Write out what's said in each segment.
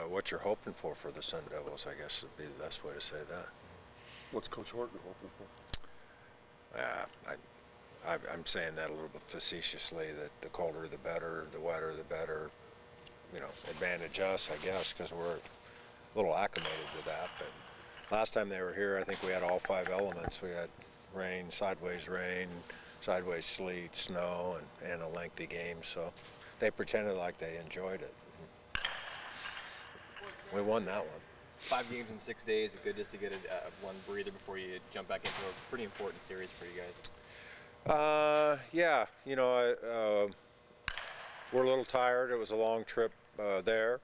what you're hoping for the Sun Devils, I guess would be the best way to say that. What's Coach Horton hoping for? I'm saying that a little bit facetiously, that the colder the better, the wetter the better, advantage us, I guess, because we're a little acclimated to that. But last time they were here, I think we had all 5 elements. We had rain, sideways sleet, snow, and a lengthy game. So they pretended like they enjoyed it. We won that one. 5 games in 6 days, good just to get one breather before you jump back into a pretty important series for you guys. Yeah, we're a little tired. It was a long trip there,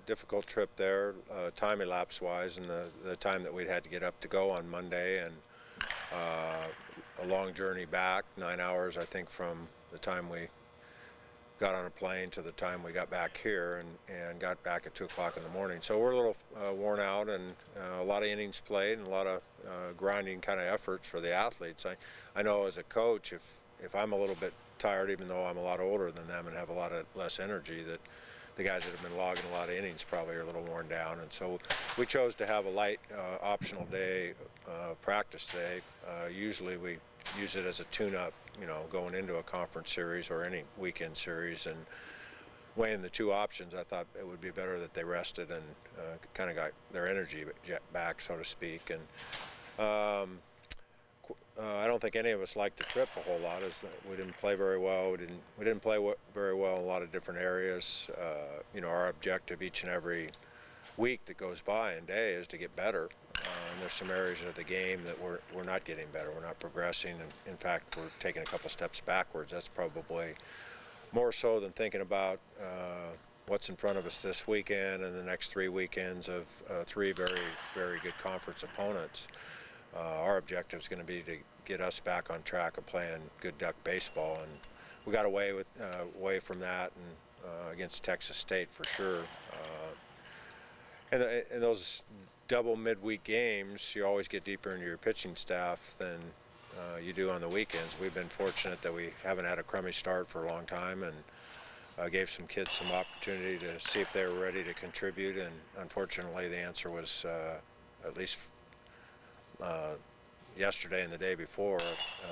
difficult trip there, time elapse wise, and the time that we'd had to get up to go on Monday, and a long journey back, 9 hours I think from the time we got on a plane to the time we got back here, and got back at 2 o'clock in the morning. So we're a little worn out, and a lot of innings played and a lot of grinding kind of efforts for the athletes. I know as a coach, if I'm a little bit tired, even though I'm a lot older than them and have a lot of less energy, that the guys that have been logging a lot of innings probably are a little worn down. And so we chose to have a light optional day, practice day. Usually we use it as a tune-up, going into a conference series or any weekend series. And weighing the 2 options, I thought it would be better that they rested and kind of got their energy back, so to speak. And I don't think any of us liked the trip a whole lot. We didn't play very well. We didn't play very well in a lot of different areas. Our objective each and every week that goes by and day is to get better. And there's some areas of the game that we're not getting better. We're not progressing. And in fact, we're taking a couple steps backwards. That's probably more so than thinking about what's in front of us this weekend and the next 3 weekends of 3 very, very good conference opponents. Our objective is going to be to get us back on track of playing good Duck baseball, and we got away from that and against Texas State for sure. And those double midweek games, you always get deeper into your pitching staff than you do on the weekends. We've been fortunate that we haven't had a crummy start for a long time, and gave some kids some opportunity to see if they were ready to contribute, and unfortunately the answer was, at least yesterday and the day before,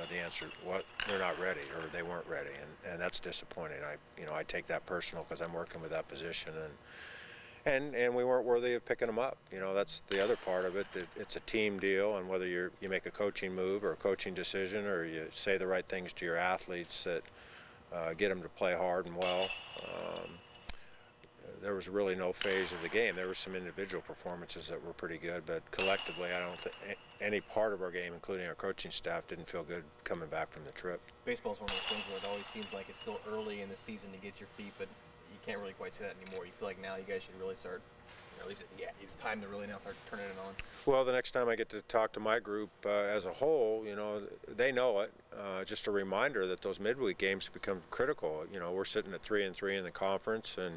the answer was they're not ready, or they weren't ready, and that's disappointing. I take that personal because I'm working with that position, and we weren't worthy of picking them up. That's the other part of it. It's a team deal, and whether you make a coaching move or a coaching decision, or you say the right things to your athletes that get them to play hard and well. There was really no phase of the game. There were some individual performances that were pretty good, but collectively I don't think any part of our game, including our coaching staff, didn't feel good coming back from the trip. Baseball's one of those things where it always seems like it's still early in the season to get your feet, but you can't really quite say that anymore. You feel like now you guys should really start, or at least it's time to really now start turning it on. Well, the next time I get to talk to my group as a whole, they know it. Just a reminder that those midweek games become critical. We're sitting at 3-3 in the conference, and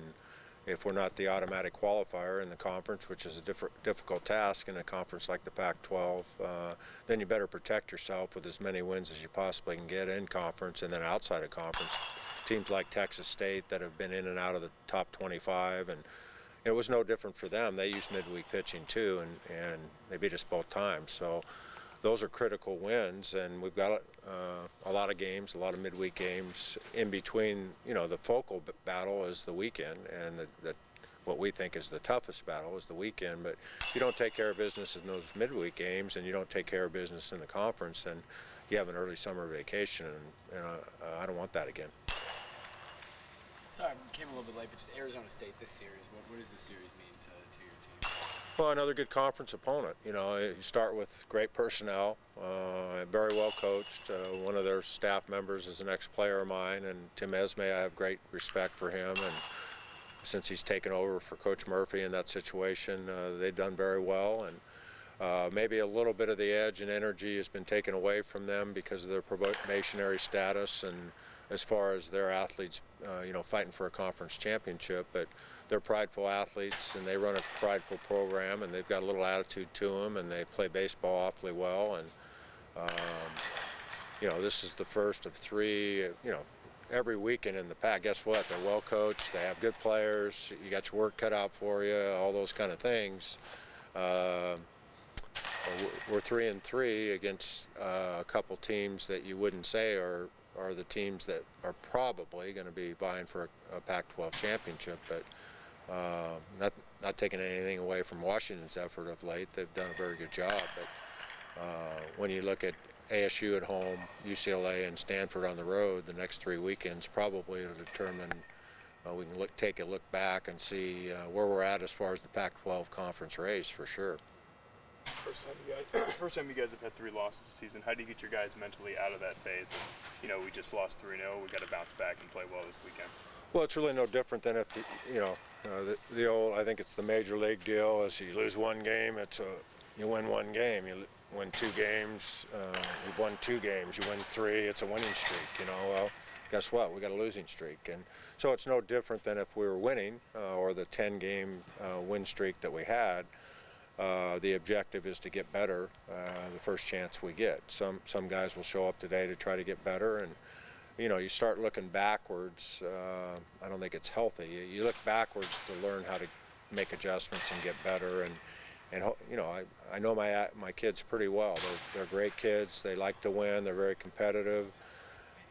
if we're not the automatic qualifier in the conference, which is a difficult task in a conference like the Pac-12, then you better protect yourself with as many wins as you possibly can get in conference, and then outside of conference. Teams like Texas State that have been in and out of the top 25, and it was no different for them. They used midweek pitching too, and they beat us both times. So those are critical wins, and we've got a lot of games, a lot of midweek games in between. The focal battle is the weekend, and what we think is the toughest battle is the weekend. But if you don't take care of business in those midweek games, and you don't take care of business in the conference, then you have an early summer vacation, and I don't want that again. Sorry, I came a little bit late, but just Arizona State, this series, what does this series mean to your team? Well, another good conference opponent. You start with great personnel, very well coached. One of their staff members is an ex-player of mine, and Tim Esme, I have great respect for him, and since he's taken over for Coach Murphy in that situation, they've done very well, and maybe a little bit of the edge and energy has been taken away from them because of their probationary status, and as far as their athletes, fighting for a conference championship. But they're prideful athletes, and they run a prideful program, and they've got a little attitude to them, and they play baseball awfully well. And this is the first of 3. every weekend in the pack. Guess what? They're well coached. They have good players. You got your work cut out for you. All those kind of things. We're 3-3 against a couple teams that you wouldn't say are the teams that are probably going to be vying for a Pac-12 championship, but not taking anything away from Washington's effort of late. They've done a very good job, but when you look at ASU at home, UCLA, and Stanford on the road, the next 3 weekends probably will determine. We can take a look back and see where we're at as far as the Pac-12 conference race for sure. First time you guys have had 3 losses this season. How do you get your guys mentally out of that phase of, we just lost 3-0, we got to bounce back and play well this weekend? Well, it's really no different than if, the old, I think it's the major league deal, is you lose one game, you win one game. You win 2 games, you've won 2 games. You win 3, it's a winning streak, Well, guess what? We got a losing streak. And so it's no different than if we were winning, or the 10-game win streak that we had. The objective is to get better the first chance we get. Some guys will show up today to try to get better, and you start looking backwards. I don't think it's healthy. You look backwards to learn how to make adjustments and get better. And I know my kids pretty well. They're great kids. They like to win. They're very competitive,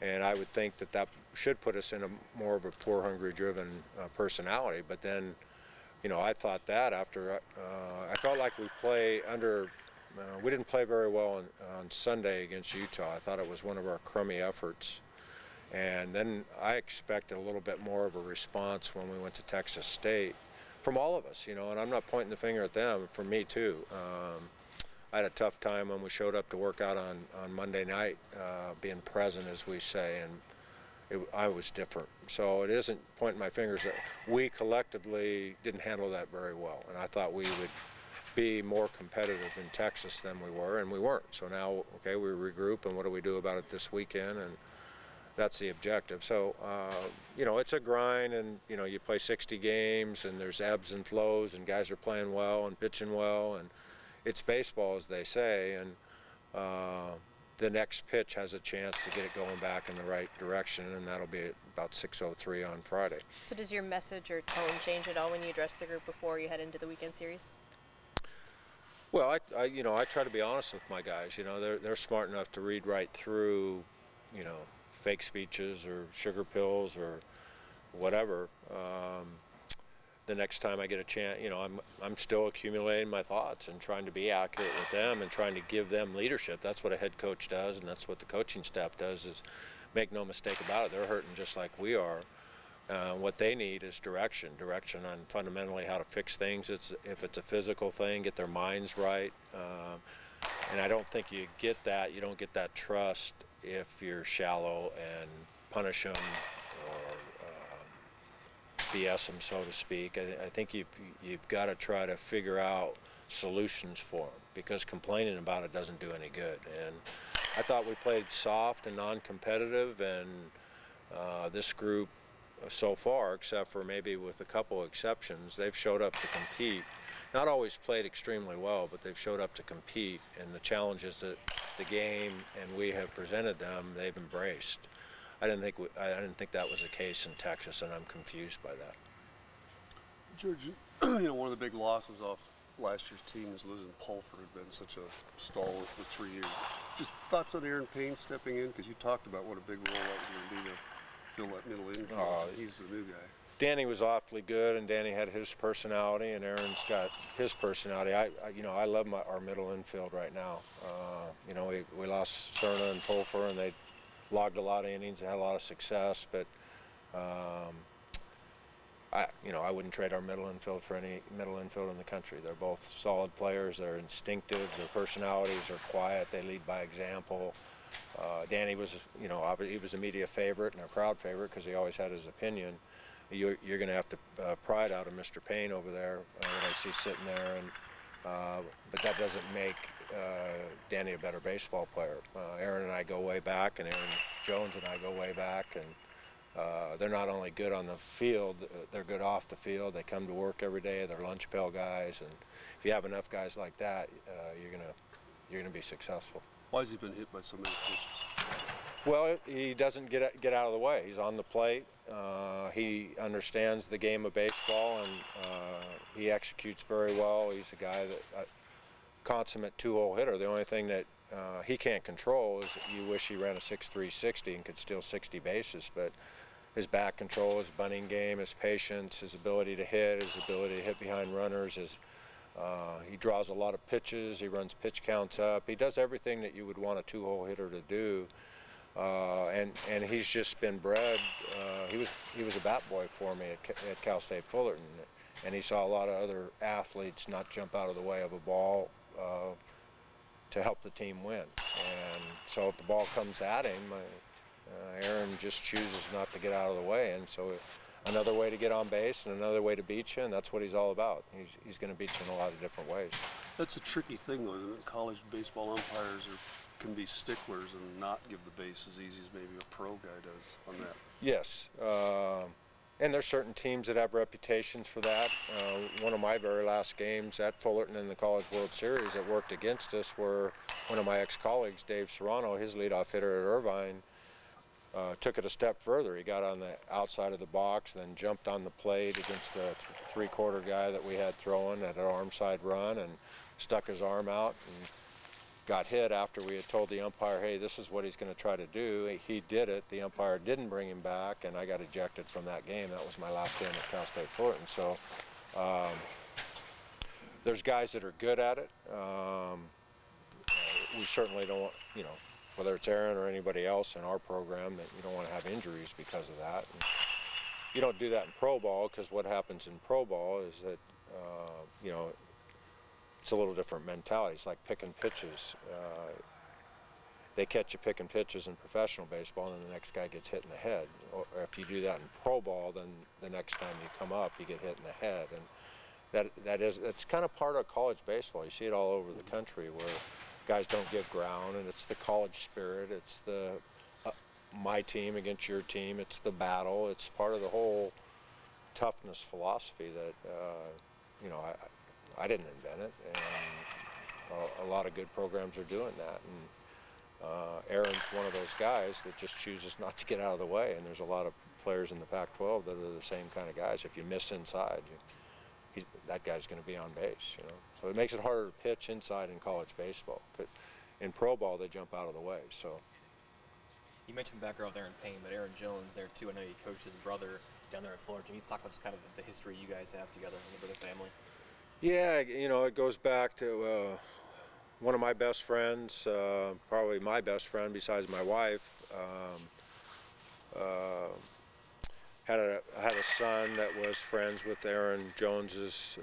and I would think that should put us in a more of a poor, hungry-driven personality. But then. I thought that after I felt like we didn't play very well on Sunday against Utah. I thought it was one of our crummy efforts. And then I expected a little bit more of a response when we went to Texas State from all of us, and I'm not pointing the finger at them, from me too. I had a tough time when we showed up to work out on Monday night, being present, as we say, and I was different. So it isn't pointing my fingers at, we collectively didn't handle that very well. And I thought we would be more competitive in Texas than we were, and we weren't. So now, okay, we regroup, and what do we do about it this weekend? And that's the objective. So, it's a grind, and, you play 60 games, and there's ebbs and flows, and guys are playing well and pitching well, and it's baseball, as they say, and the next pitch has a chance to get it going back in the right direction, and that'll be about 6:03 on Friday. So does your message or tone change at all when you address the group before you head into the weekend series? Well, I try to be honest with my guys. They're smart enough to read right through, fake speeches or sugar pills or whatever. The next time I get a chance, I'm still accumulating my thoughts and trying to be accurate with them and trying to give them leadership. That's what a head coach does, and that's what the coaching staff does, is make no mistake about it. They're hurting just like we are. What they need is direction on fundamentally how to fix things. If it's a physical thing, get their minds right. And I don't think you get that. You don't get that trust if you're shallow and punish them or BS them, so to speak. I think you've got to try to figure out solutions for them, because complaining about it doesn't do any good. And I thought we played soft and non-competitive, and this group so far, except for maybe with a couple exceptions, they've showed up to compete. Not always played extremely well, but they've showed up to compete, and the challenges that the game and we have presented them, they've embraced. I didn't think that was the case in Texas, and I'm confused by that. George, one of the big losses off last year's team is losing Pulford, had been such a stalwart for 3 years. Just thoughts on Aaron Payne stepping in, because you talked about what a big role that was going to be to fill that middle infield. He's the new guy. Danny was awfully good, and Danny had his personality, and Aaron's got his personality. I love our middle infield right now. We lost Cerna and Pulfer, and they logged a lot of innings and had a lot of success, but I wouldn't trade our middle infield for any middle infield in the country. They're both solid players. They're instinctive. Their personalities are quiet. They lead by example. Danny was, he was a media favorite and a crowd favorite because he always had his opinion. You're going to have to pry it out of Mr. Payne over there that I see sitting there, and but that doesn't make Danny a better baseball player. Aaron and I go way back, and Aaron Jones and I go way back, and they're not only good on the field, they're good off the field. They come to work every day. They're lunch pail guys, and if you have enough guys like that, you're gonna be successful. Why has he been hit by so many pitches? Well, he doesn't get out of the way. He's on the plate. He understands the game of baseball, and he executes very well. He's a guy that consummate two-hole hitter. The only thing that he can't control is that you wish he ran a 6.3 60 and could steal 60 bases, but his back control, his bunting game, his patience, his ability to hit, his ability to hit behind runners, he draws a lot of pitches, he runs pitch counts up. He does everything that you would want a two-hole hitter to do. And he's just been bred. He was a bat boy for me at Cal State Fullerton, and he saw a lot of other athletes not jump out of the way of a ball to help the team win. And so if the ball comes at him, Aaron just chooses not to get out of the way, and so another way to get on base and another way to beat you, and that's what he's all about. He's going to beat you in a lot of different ways. That's a tricky thing, though. College baseball umpires can be sticklers and not give the base as easy as maybe a pro guy does on that. Yes, and there's certain teams that have reputations for that. One of my very last games at Fullerton in the College World Series that worked against us were one of my ex-colleagues, Dave Serrano, his leadoff hitter at Irvine, took it a step further. He got on the outside of the box, then jumped on the plate against a three-quarter guy that we had throwing at an arm side run and stuck his arm out and got hit after we had told the umpire, hey, this is what he's going to try to do. He did it. The umpire didn't bring him back, and I got ejected from that game. That was my last game at Cal State Fullerton. So there's guys that are good at it. We certainly don't, whether it's Aaron or anybody else in our program, that you don't want to have injuries because of that. And you don't do that in pro ball, because what happens in pro ball is that, it's a little different mentality. It's like picking pitches. They catch you picking pitches in professional baseball, and then the next guy gets hit in the head. Or if you do that in pro ball, then the next time you come up, you get hit in the head. And that's kind of part of college baseball. You see it all over the country where guys don't give ground, and it's the college spirit. It's the my team against your team. It's the battle. It's part of the whole toughness philosophy that I didn't invent it, and a lot of good programs are doing that. And Aaron's one of those guys that just chooses not to get out of the way, and there's a lot of players in the Pac-12 that are the same kind of guys. If you miss inside, that guy's going to be on base, So it makes it harder to pitch inside in college baseball. In pro ball, they jump out of the way. So You mentioned the background of Aaron Payne, but Aaron Jones there too. I know you coached his brother down there at Fullerton. Can you talk about just kind of the history you guys have together in the family? yeah, it goes back to one of my best friends, probably my best friend besides my wife. Had a son that was friends with Aaron Jones's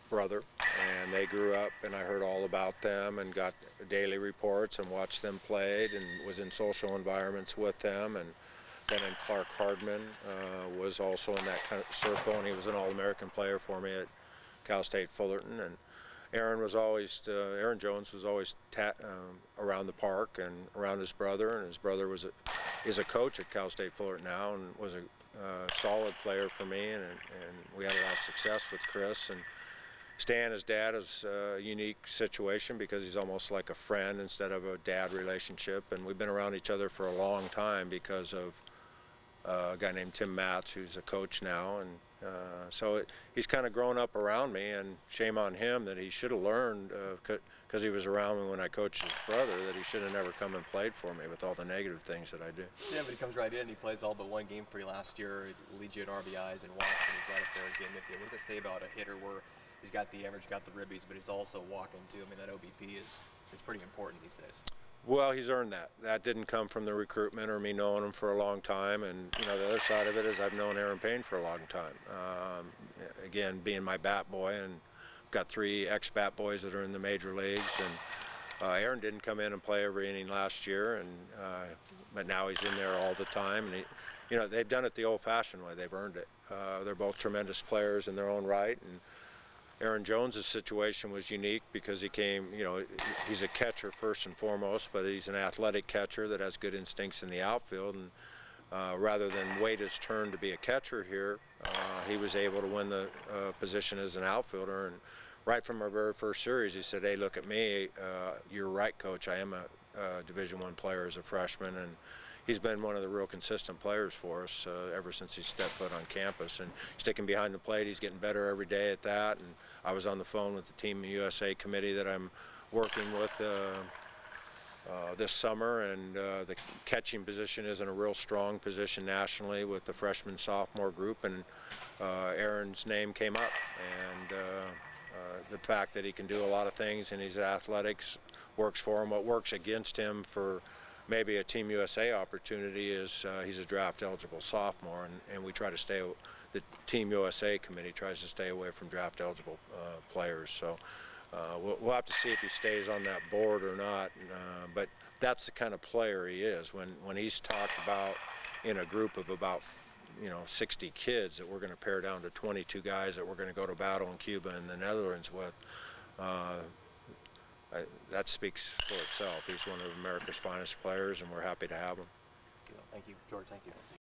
brother, and they grew up, and I heard all about them and got daily reports and watched them played and was in social environments with them. And then Clark Hardman was also in that kind of circle, and he was an All-American player for me at Cal State Fullerton. And Aaron Jones was always around the park and around his brother, and his brother is a coach at Cal State Fullerton now and was a solid player for me, and we had a lot of success with Chris. And Stan, his dad, is a unique situation because he's almost like a friend instead of a dad relationship, and we've been around each other for a long time because of a guy named Tim Matz, who's a coach now, and so he's kind of grown up around me, and shame on him that he should have learned, because he was around me when I coached his brother, that he should have never come and played for me with all the negative things that I do. Yeah, but he comes right in and he plays all but one game for you last year. He leads you at RBIs and walks, and he's right up there again with you. What does it say about a hitter where he's got the average, got the ribbies, but he's also walking too? I mean, that OBP is pretty important these days. Well, he's earned that. That didn't come from the recruitment or me knowing him for a long time. And, the other side of it is I've known Aaron Payne for a long time. Again, being my bat boy, and got 3 ex-bat boys that are in the major leagues. And Aaron didn't come in and play every inning last year, but now he's in there all the time. And, they've done it the old-fashioned way. They've earned it. They're both tremendous players in their own right. And Aaron Jones' situation was unique because he came, he's a catcher first and foremost, but he's an athletic catcher that has good instincts in the outfield. And rather than wait his turn to be a catcher here, he was able to win the position as an outfielder. And right from our very first series, he said, hey, look at me. You're right, Coach. I am Division I player as a freshman, and he's been one of the real consistent players for us ever since he stepped foot on campus. And sticking behind the plate, he's getting better every day at that. And I was on the phone with the Team USA committee that I'm working with this summer, and the catching position isn't a real strong position nationally with the freshman-sophomore group, and Aaron's name came up, and the fact that he can do a lot of things and his athletics works for him. What works against him for maybe a Team USA opportunity is he's a draft-eligible sophomore, and we try to stay, the Team USA committee tries to stay away from draft-eligible players. So we'll have to see if he stays on that board or not, but that's the kind of player he is. When he's talked about in a group of about 60 kids that we're going to pare down to 22 guys that we're going to go to battle in Cuba and the Netherlands with, that speaks for itself. He's one of America's finest players, and we're happy to have him. Thank you, George. Thank you.